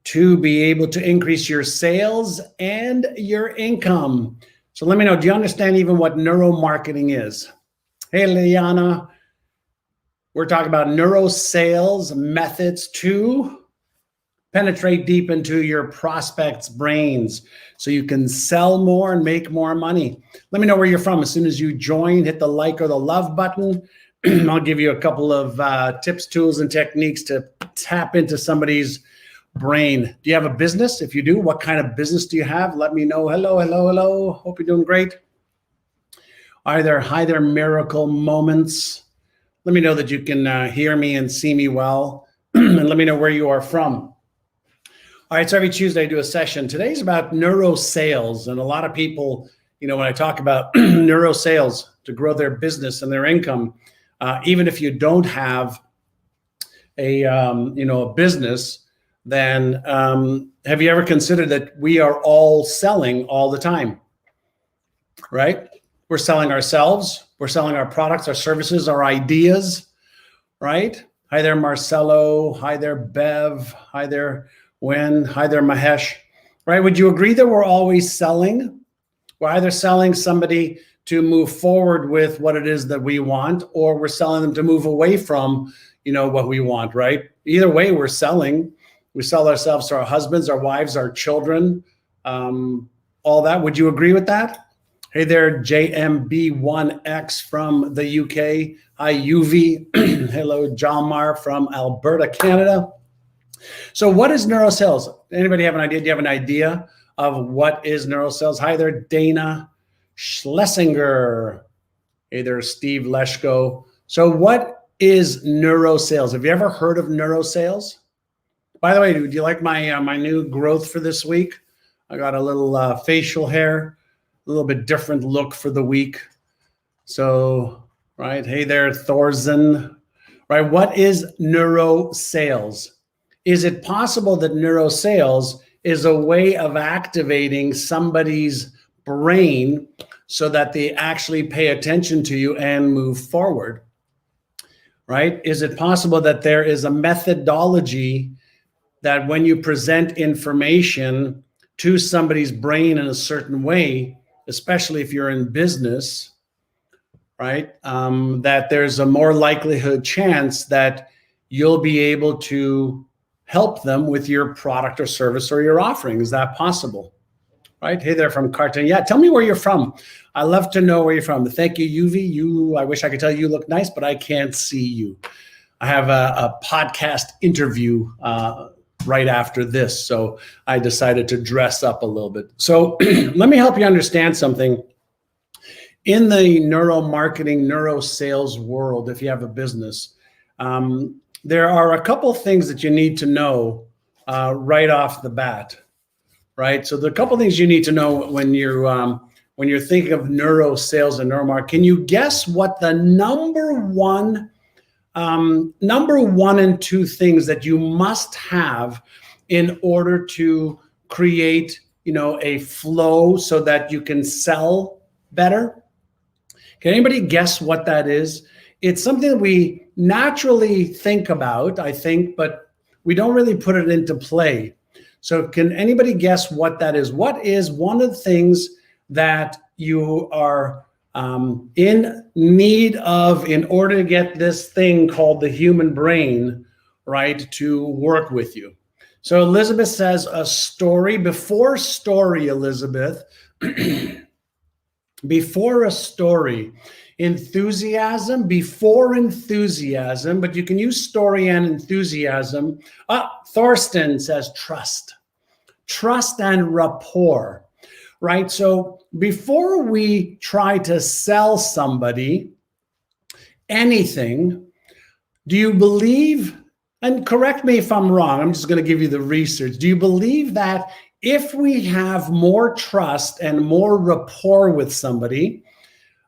to be able to increase your sales and your income. So let me know, do you understand even what neuromarketing is? Hey, Liana, we're talking about neuro-sales methods to penetrate deep into your prospects' brains so you can sell more and make more money. Let me know where you're from. As soon as you join, hit the like or the love button. I'll give you a couple of tips, tools, and techniques to tap into somebody's brain. Do you have a business? If you do, what kind of business do you have? Let me know. Hello, hello, hello. Hope you're doing great. Hi there, miracle moments. Let me know that you can hear me and see me well. And let me know where you are from. All right, so every Tuesday I do a session. Today's about neuro-sales. And a lot of people, when I talk about neuro-sales to grow their business and their income, even if you don't have a business, then have you ever considered that we are all selling all the time, right? We're selling ourselves. We're selling our products, our services, our ideas, right? Hi there, Marcelo. Hi there, Bev. Hi there, Wen. Hi there, Mahesh. Right? Would you agree that we're always selling? We're either selling somebody to move forward with what it is that we want, or we're selling them to move away from, what we want, right? Either way, we're selling. We sell ourselves to our husbands, our wives, our children, all that. Would you agree with that? Hey there, JMB1X from the UK. Hi, UV. Hello, Jalmar from Alberta, Canada. So what is neuro-sales? Anybody have an idea? Do you have an idea of what is neuro-sales? Hi there, Dana Schlesinger. Hey there, Steve Leshko. So what is neuro-sales? Have you ever heard of neuro-sales? By the way, do you like my new growth for this week? I got a little facial hair, a little bit different look for the week. So, right, hey there, Thorzen. Right, what is neuro-sales? Is it possible that neuro-sales is a way of activating somebody's brain so that they actually pay attention to you and move forward? Right? Is it possible that there is a methodology that when you present information to somebody's brain in a certain way, especially if you're in business, right, that there's a more likelihood chance that you'll be able to help them with your product or service or your offering? Is that possible? Right? Hey there from Carton. Yeah, tell me where you're from. I love to know where you're from. Thank you, UV. I wish I could tell you look nice, but I can't see you. I have a podcast interview right after this, so I decided to dress up a little bit. So let me help you understand something. In the neuromarketing, neuro-sales world, if you have a business, there are a couple things that you need to know right off the bat, right? So the couple things you need to know when you're thinking of neuro-sales and neuromarketing. Can you guess what the number one and two things that you must have in order to create, a flow so that you can sell better? Can anybody guess what that is? It's something that we naturally think about, I think, but we don't really put it into play. So can anybody guess what that is? What is one of the things that you are in need of in order to get this thing called the human brain, right, to work with you? So Elizabeth says a story. Before story, Elizabeth, before a story. Enthusiasm, before enthusiasm, but you can use story and enthusiasm. Thorsten says trust and rapport, right? So before we try to sell somebody anything, do you believe, and correct me if I'm wrong, I'm just going to give you the research. Do you believe that if we have more trust and more rapport with somebody,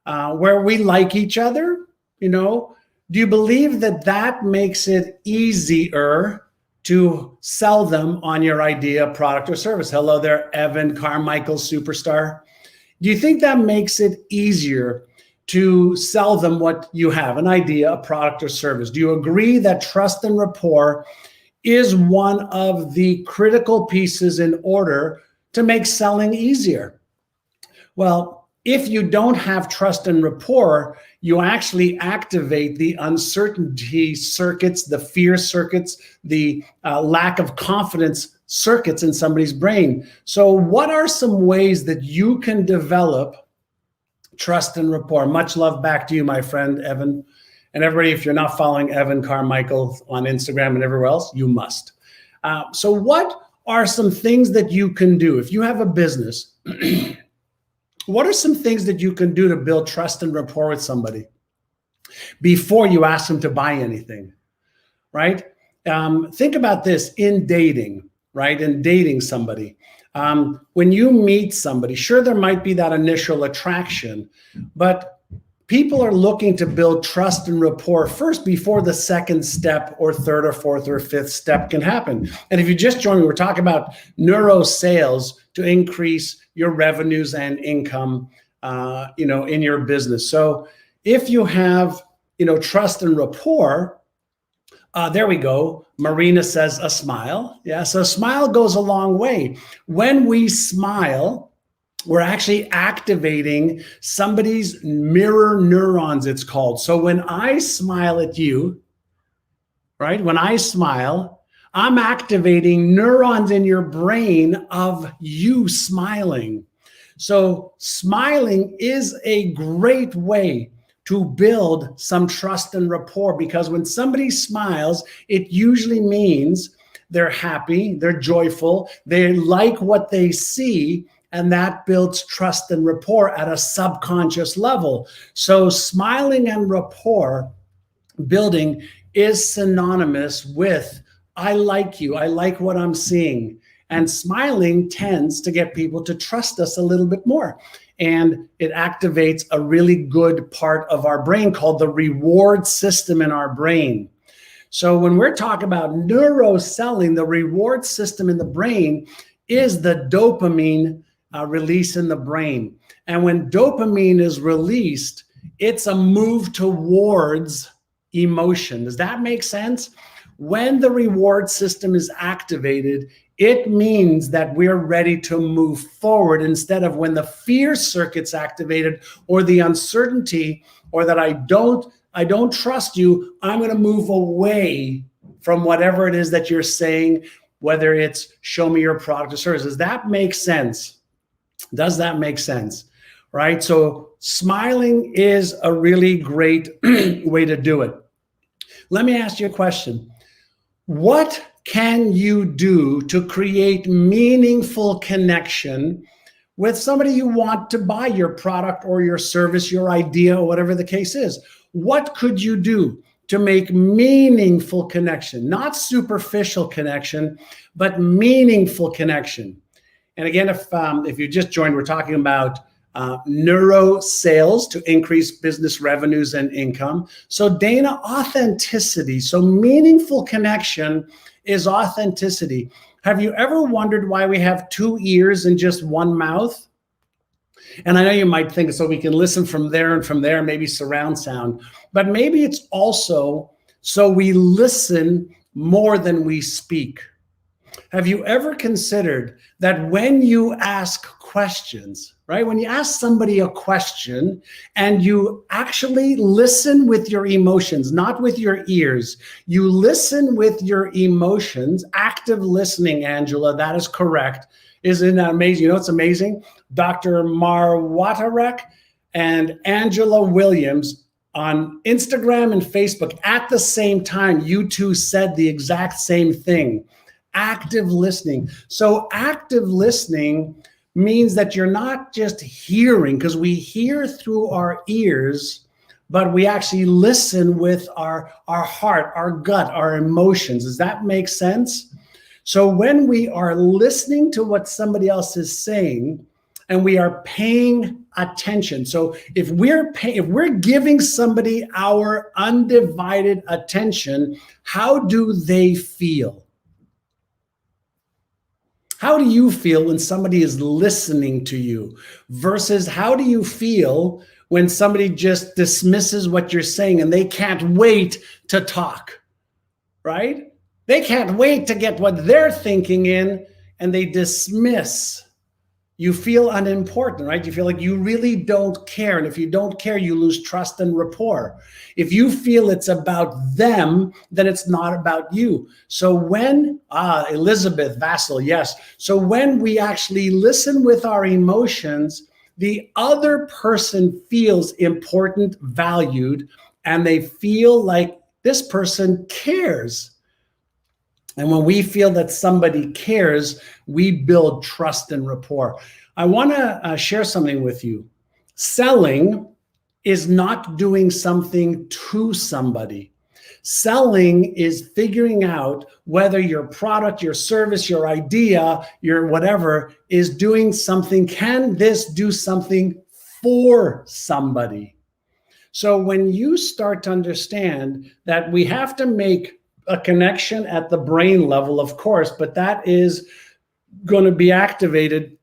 where we like each other, do you believe that that makes it easier to sell them on your idea, product, or service? Hello there, Evan Carmichael, superstar. Do you think that makes it easier to sell them what you have, an idea, a product, or service? Do you agree that trust and rapport is one of the critical pieces in order to make selling easier. Well, if you don't have trust and rapport, you actually activate the uncertainty circuits, the fear circuits, the lack of confidence circuits in somebody's brain. So what are some ways that you can develop trust and rapport? Much love back to you, my friend, Evan. And everybody, if you're not following Evan Carmichael on Instagram and everywhere else, you must. So what are some things that you can do? If you have a business, what are some things that you can do to build trust and rapport with somebody before you ask them to buy anything, right? Think about this in dating, right? In dating somebody. When you meet somebody, sure, there might be that initial attraction, but people are looking to build trust and rapport first before the second step or third or fourth or fifth step can happen. And if you just joined me, we're talking about Neuro-Sales to increase your revenues and income, in your business. So if you have, trust and rapport, there we go. Marina says a smile. Yeah, so a smile goes a long way. When we smile, we're actually activating somebody's mirror neurons, it's called. So when I smile at you, right? When I smile, I'm activating neurons in your brain of you smiling. So smiling is a great way to build some trust and rapport, because when somebody smiles, it usually means they're happy, they're joyful, they like what they see, and that builds trust and rapport at a subconscious level. So smiling and rapport building is synonymous with, I like you, I like what I'm seeing. And smiling tends to get people to trust us a little bit more. And it activates a really good part of our brain called the reward system in our brain. So when we're talking about neuroselling, the reward system in the brain is the dopamine release in the brain. And when dopamine is released, it's a move towards emotion. Does that make sense? When the reward system is activated, it means that we're ready to move forward, instead of when the fear circuit's activated, or the uncertainty, or that I don't trust you, I'm going to move away from whatever it is that you're saying, whether it's show me your product or service. Does that make sense? Does that make sense? Right? So smiling is a really great way to do it. Let me ask you a question. What can you do to create meaningful connection with somebody you want to buy your product or your service, your idea, or whatever the case is? What could you do to make meaningful connection? Not superficial connection, but meaningful connection. And again, if you just joined, we're talking about Neuro-Sales to increase business revenues and income. So Dana, authenticity. So meaningful connection is authenticity. Have you ever wondered why we have two ears and just one mouth? And I know you might think, so we can listen from there and from there, maybe surround sound, but maybe it's also so we listen more than we speak. Have you ever considered that when you ask questions, right? When you ask somebody a question and you actually listen with your emotions, not with your ears, you listen with your emotions, active listening, Angela, that is correct. Isn't that amazing? You know, it's amazing. Dr. Marwatarek and Angela Williams on Instagram and Facebook at the same time, you two said the exact same thing. Active listening. So active listening means that you're not just hearing, because we hear through our ears, but we actually listen with our heart, our gut, our emotions. Does that make sense? So when we are listening to what somebody else is saying and we are paying attention. So if we're giving somebody our undivided attention, how do they feel? How do you feel when somebody is listening to you versus how do you feel when somebody just dismisses what you're saying and they can't wait to talk, right? They can't wait to get what they're thinking in, and they dismiss. You feel unimportant, right? You feel like you really don't care. And if you don't care, you lose trust and rapport. If you feel it's about them, then it's not about you. So when, Elizabeth Vassel, yes. So when we actually listen with our emotions, the other person feels important, valued, and they feel like this person cares. And when we feel that somebody cares, we build trust and rapport. I want to share something with you. Selling is not doing something to somebody. Selling is figuring out whether your product, your service, your idea, your whatever is doing something. Can this do something for somebody? So when you start to understand that we have to make a connection at the brain level, of course, but that is going to be activated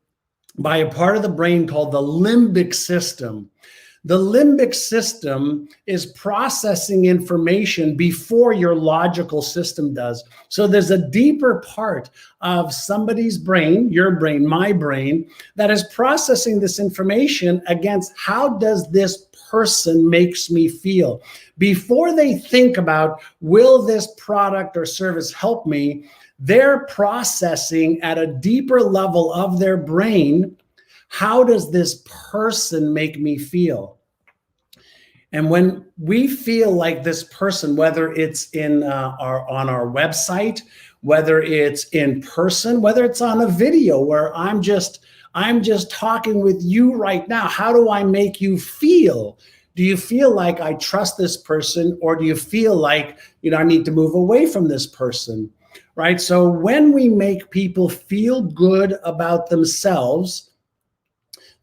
by a part of the brain called the limbic system. The limbic system is processing information before your logical system does. So there's a deeper part of somebody's brain, your brain, my brain, that is processing this information against how does this person makes me feel. Before they think about, will this product or service help me, they're processing at a deeper level of their brain, how does this person make me feel? And when we feel like this person, whether it's on our website, whether it's in person, whether it's on a video where I'm just talking with you right now, how do I make you feel? Do you feel like I trust this person, or do you feel like, I need to move away from this person, right? So when we make people feel good about themselves,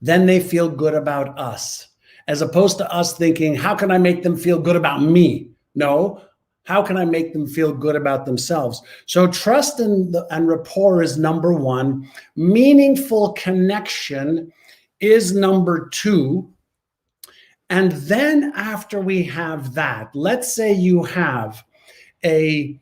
then they feel good about us, as opposed to us thinking, how can I make them feel good about me? No, how can I make them feel good about themselves? So trust and rapport is number one. Meaningful connection is number two. And then after we have that, let's say you have a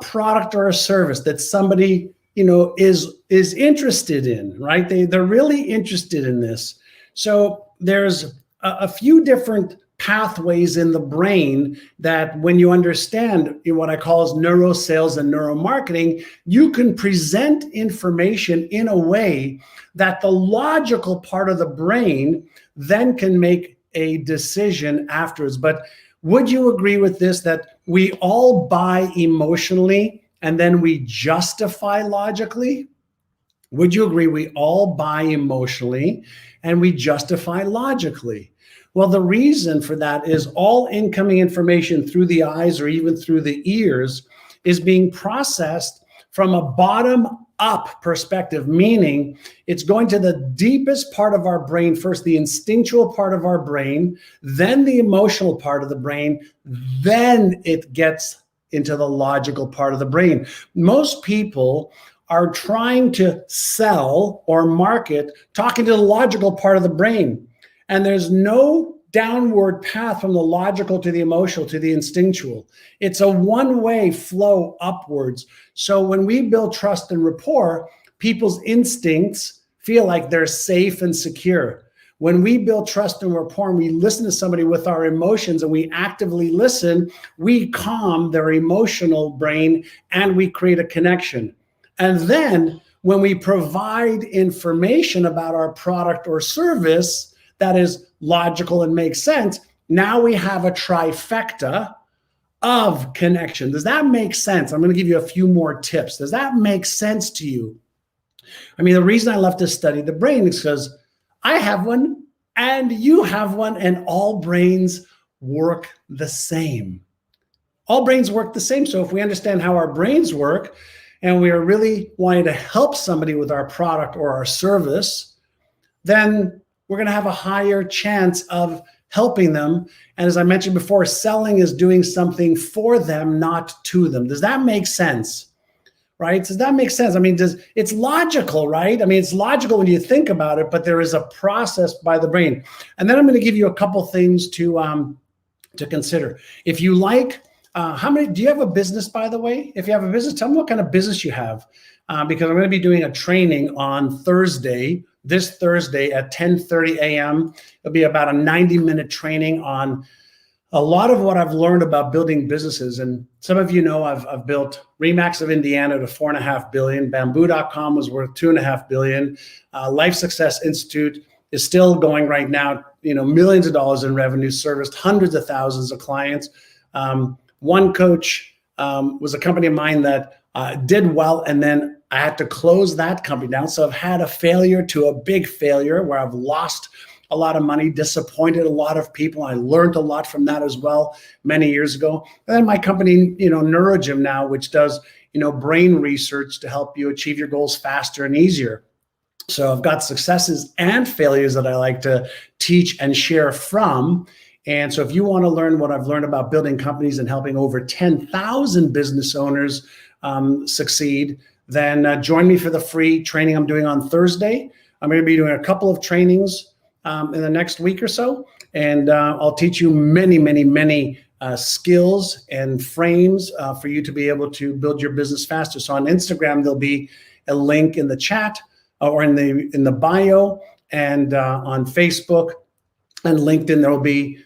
product or a service that somebody is interested in, right? They're really interested in this. So there's a few different pathways in the brain that when you understand what I call as neuro-sales and neuromarketing, you can present information in a way that the logical part of the brain then can make a decision afterwards. But would you agree with this, that we all buy emotionally and then we justify logically? Would you agree we all buy emotionally and we justify logically? Well, the reason for that is all incoming information through the eyes or even through the ears is being processed from a bottom-up perspective, meaning it's going to the deepest part of our brain first, the instinctual part of our brain, then the emotional part of the brain, then it gets into the logical part of the brain. Most people are trying to sell or market, talking to the logical part of the brain. And there's no downward path from the logical to the emotional to the instinctual. It's a one-way flow upwards. So when we build trust and rapport, people's instincts feel like they're safe and secure. When we build trust and rapport and we listen to somebody with our emotions and we actively listen, we calm their emotional brain and we create a connection. And then when we provide information about our product or service that is logical and makes sense, now we have a trifecta of connection. Does that make sense? I'm going to give you a few more tips. Does that make sense to you? I mean, the reason I love to study the brain is because I have one and you have one, and all brains work the same. All brains work the same. So if we understand how our brains work and we are really wanting to help somebody with our product or our service, then we're going to have a higher chance of helping them. And as I mentioned before, selling is doing something for them, not to them. Does that make sense? Right? Does that make sense? I mean, it's logical, right? I mean, it's logical when you think about it, but there is a process by the brain. And then I'm going to give you a couple things to consider. If you like Do you have a business, by the way? If you have a business, tell me what kind of business you have. Because I'm going to be doing a training on this Thursday at 10:30 a.m. It'll be about a 90-minute training on a lot of what I've learned about building businesses. And some of you know I've built Remax of Indiana to $4.5 billion. Bamboo.com was worth $2.5 billion. Life Success Institute is still going right now, millions of dollars in revenue, serviced hundreds of thousands of clients. One Coach was a company of mine that did well, and then I had to close that company down. So I've had a failure to a big failure where I've lost a lot of money, disappointed a lot of people. I learned a lot from that as well many years ago. And then my company, NeuroGym now, which does, brain research to help you achieve your goals faster and easier. So I've got successes and failures that I like to teach and share from. And so if you want to learn what I've learned about building companies and helping over 10,000 business owners succeed, then join me for the free training I'm doing on Thursday. I'm going to be doing a couple of trainings in the next week or so. And I'll teach you many, many, many skills and frames for you to be able to build your business faster. So on Instagram, there'll be a link in the chat or in the bio, and on Facebook and LinkedIn, there will be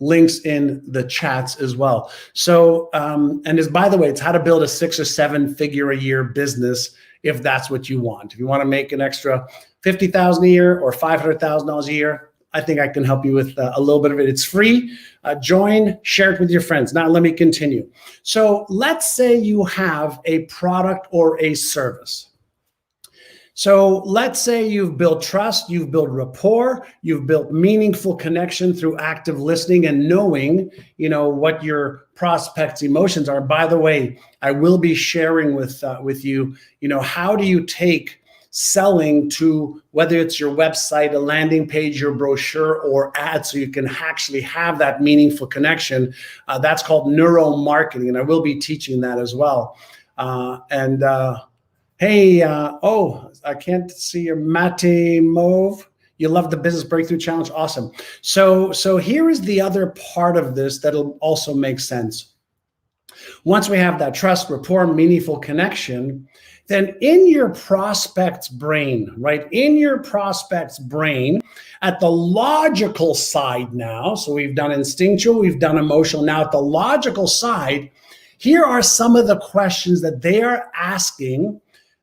links in the chats as well. So, by the way, it's how to build a 6 or 7 figure a year business if that's what you want. If you want to make an extra $50,000 a year or $500,000 a year, I think I can help you with a little bit of it. It's free. Join, share it with your friends. Now let me continue. So let's say you have a product or a service. So let's say you've built trust, you've built rapport, you've built meaningful connection through active listening and knowing, what your prospects' emotions are. By the way, I will be sharing with you, how do you take selling to, whether it's your website, a landing page, your brochure, or ad, so you can actually have that meaningful connection. That's called neuromarketing, and I will be teaching that as well. Hey, I can't see your Mate Mauve. You love the Business Breakthrough Challenge. Awesome. So here is the other part of this that'll also make sense. Once we have that trust, rapport, meaningful connection, then in your prospect's brain, right? In your prospect's brain, at the logical side now, so we've done instinctual, we've done emotional. Now at the logical side, here are some of the questions that they are asking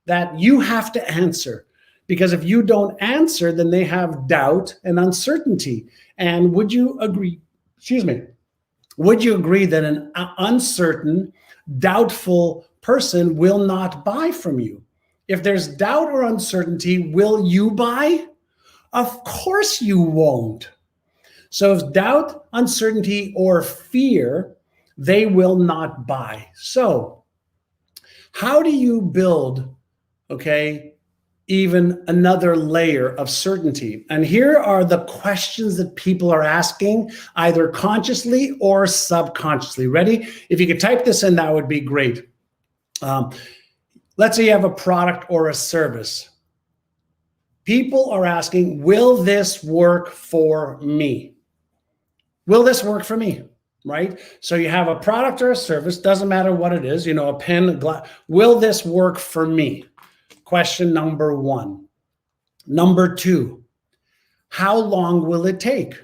that you have to answer. Because if you don't answer, then they have doubt and uncertainty. And would you agree that an uncertain, doubtful person will not buy from you? If there's doubt or uncertainty, will you buy? Of course you won't. So if doubt, uncertainty, or fear, they will not buy. So how do you build even another layer of certainty? And here are the questions that people are asking, either consciously or subconsciously. Ready? If you could type this in, that would be great. Let's say you have a product or a service. People are asking, will this work for me? Will this work for me? Right? So you have a product or a service, doesn't matter what it is, a pen, a glass. Will this work for me? Question number 1. Number 2, how long will it take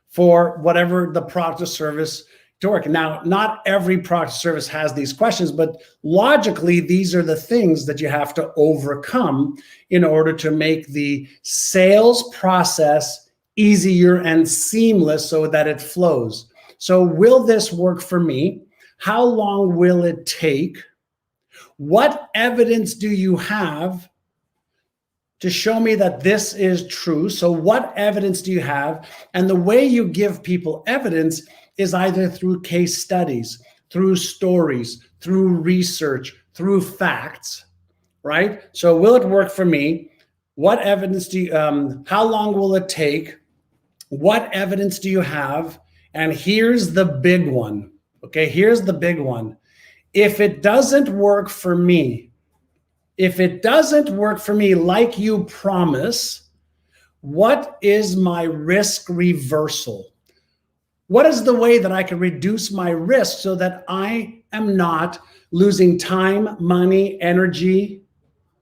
for whatever the product or service to work? Now, not every product or service has these questions, but logically, these are the things that you have to overcome in order to make the sales process easier and seamless so that it flows. So will this work for me? How long will it take? What evidence do you have to show me that this is true? So what evidence do you have? And the way you give people evidence is either through case studies, through stories, through research, through facts, right? So will it work for me? What evidence do you, how long will it take? What evidence do you have? And here's the big one, okay? Here's the big one. If it doesn't work for me, like you promise, what is my risk reversal? What is the way that I can reduce my risk so that I am not losing time, money, energy,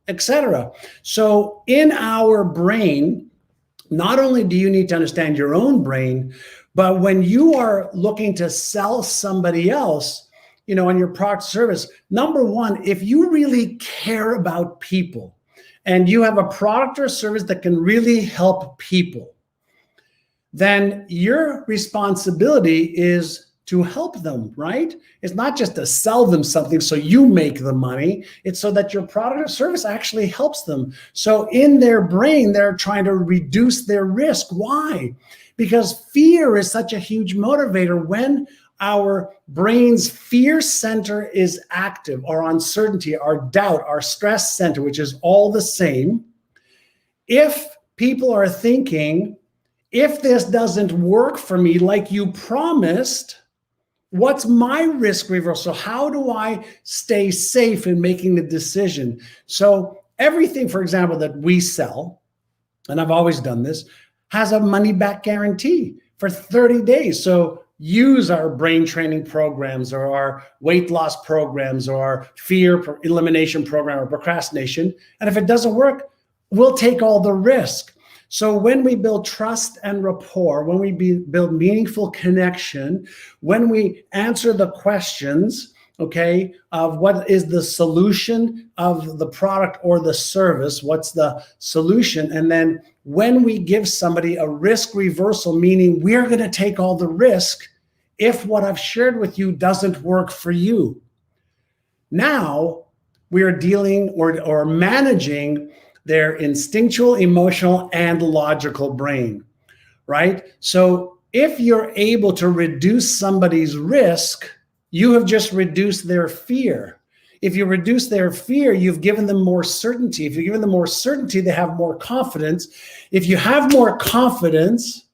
etc.? So in our brain, not only do you need to understand your own brain, but when you are looking to sell somebody else, on your product service, number one, if you really care about people and you have a product or service that can really help people, then your responsibility is to help them, right? It's not just to sell them something so you make the money. It's so that your product or service actually helps them. So in their brain, they're trying to reduce their risk. Why? Because fear is such a huge motivator. When our brain's fear center is active, our uncertainty, our doubt, our stress center, which is all the same, if people are thinking, if this doesn't work for me like you promised, what's my risk reversal? How do I stay safe in making the decision? So everything, for example, that we sell, and I've always done this, has a money back guarantee for 30 days. So use our brain training programs or our weight loss programs or our fear elimination program or procrastination. And if it doesn't work, we'll take all the risk. So when we build trust and rapport, when we build meaningful connection, when we answer the questions, okay, of what is the solution of the product or the service, what's the solution? And then when we give somebody a risk reversal, meaning we're going to take all the risk if what I've shared with you doesn't work for you. Now we are dealing or managing their instinctual, emotional, and logical brain, right? So if you're able to reduce somebody's risk, you have just reduced their fear. If you reduce their fear, you've given them more certainty. If you've given them more certainty, they have more confidence. If you have more confidence,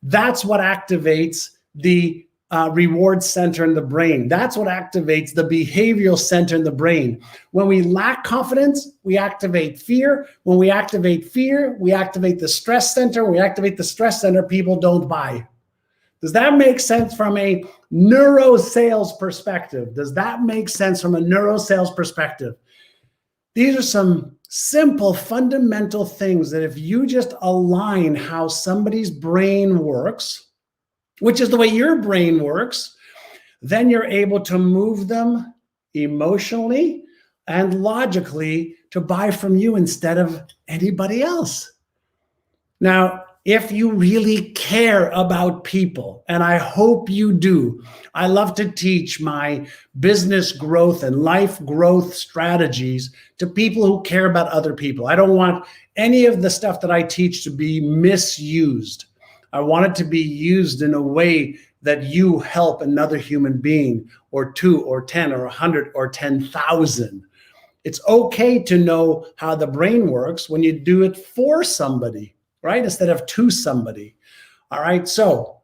that's what activates the reward center in the brain. That's what activates the behavioral center in the brain. When we lack confidence, we activate fear. When we activate fear, we activate the stress center. When we activate the stress center, people don't buy. Does that make sense from a neuro-sales perspective? Does that make sense from a neuro-sales perspective? These are some simple, fundamental things that if you just align how somebody's brain works, which is the way your brain works, then you're able to move them emotionally and logically to buy from you instead of anybody else. Now, if you really care about people, and I hope you do, I love to teach my business growth and life growth strategies to people who care about other people. I don't want any of the stuff that I teach to be misused. I want it to be used in a way that you help another human being, or 2 or 10 or 100 or 10,000. It's okay to know how the brain works when you do it for somebody, right? Instead of to somebody. All right. So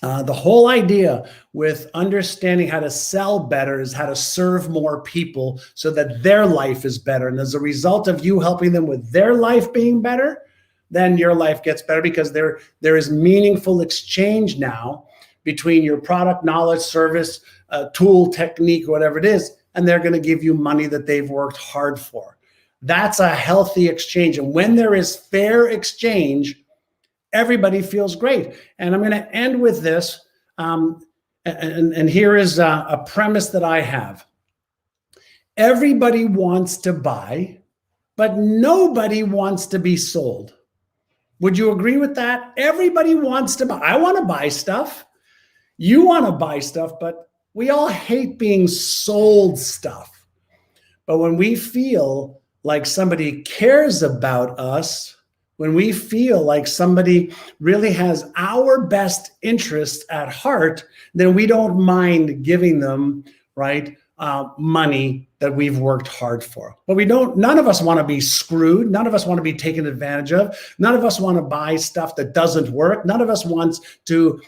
the whole idea with understanding how to sell better is how to serve more people so that their life is better. And as a result of you helping them with their life being better, then your life gets better, because there is meaningful exchange now between your product, knowledge, service, tool, technique, whatever it is, and they're going to give you money that they've worked hard for. That's a healthy exchange. And when there is fair exchange, everybody feels great. And I'm going to end with this. And here is a premise that I have. Everybody wants to buy, but nobody wants to be sold. Would you agree with that? Everybody wants to buy. I want to buy stuff. You want to buy stuff, but we all hate being sold stuff. But when we feel like somebody cares about us, when we feel like somebody really has our best interest at heart, then we don't mind giving them, right, money that we've worked hard for. But none of us want to be screwed. None of us want to be taken advantage of. None of us want to buy stuff that doesn't work. None of us wants to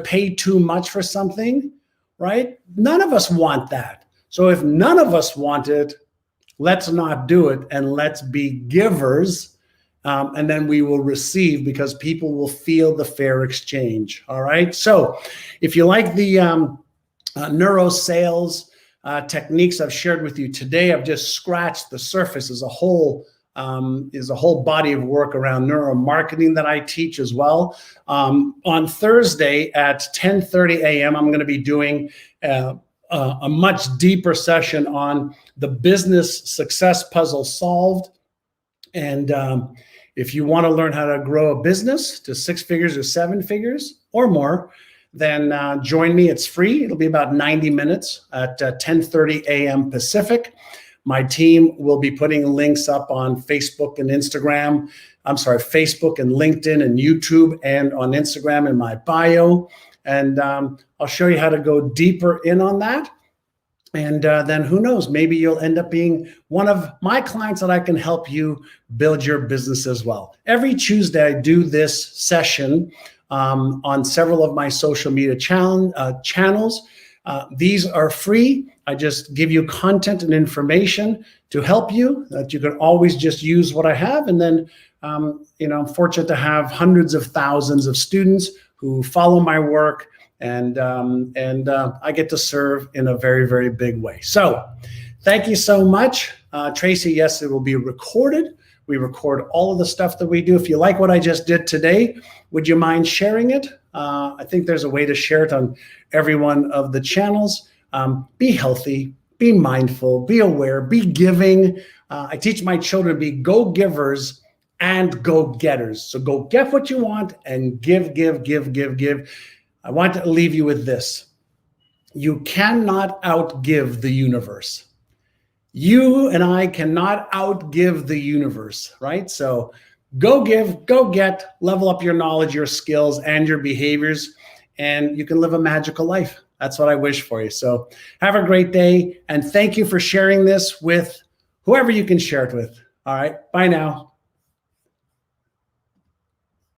pay too much for something, right? None of us want that. So if none of us want it, let's not do it, and let's be givers and then we will receive, because people will feel the fair exchange. All right. So if you like the Neuro-Sales techniques I've shared with you today, I've just scratched the surface. As a whole body of work around neuromarketing that I teach as well. On Thursday at 10:30 a.m., I'm going to be doing a much deeper session on the business success puzzle solved. And if you want to learn how to grow a business to 6 figures or 7 figures or more, then join me. It's free. It'll be about 90 minutes at 10:30 a.m. Pacific. My team will be putting links up on Facebook and Instagram. Facebook and LinkedIn and YouTube, and on Instagram in my bio. And I'll show you how to go deeper in on that. And then who knows, maybe you'll end up being one of my clients that I can help you build your business as well. Every Tuesday, I do this session on several of my social media channels. These are free. I just give you content and information to help you, that you can always just use what I have. And then, I'm fortunate to have hundreds of thousands of students who follow my work, and I get to serve in a very, very big way. So thank you so much. Tracy, yes, it will be recorded. We record all of the stuff that we do. If you like what I just did today, would you mind sharing it? I think there's a way to share it on every one of the channels. Be healthy, be mindful, be aware, be giving. I teach my children to be go-givers and go-getters. So go get what you want and give, give, give, give, give. I want to leave you with this. You cannot outgive the universe. You and I cannot outgive the universe, right? So go give, go get, level up your knowledge, your skills, and your behaviors, and you can live a magical life. That's what I wish for you. So have a great day, and thank you for sharing this with whoever you can share it with. All right, bye now.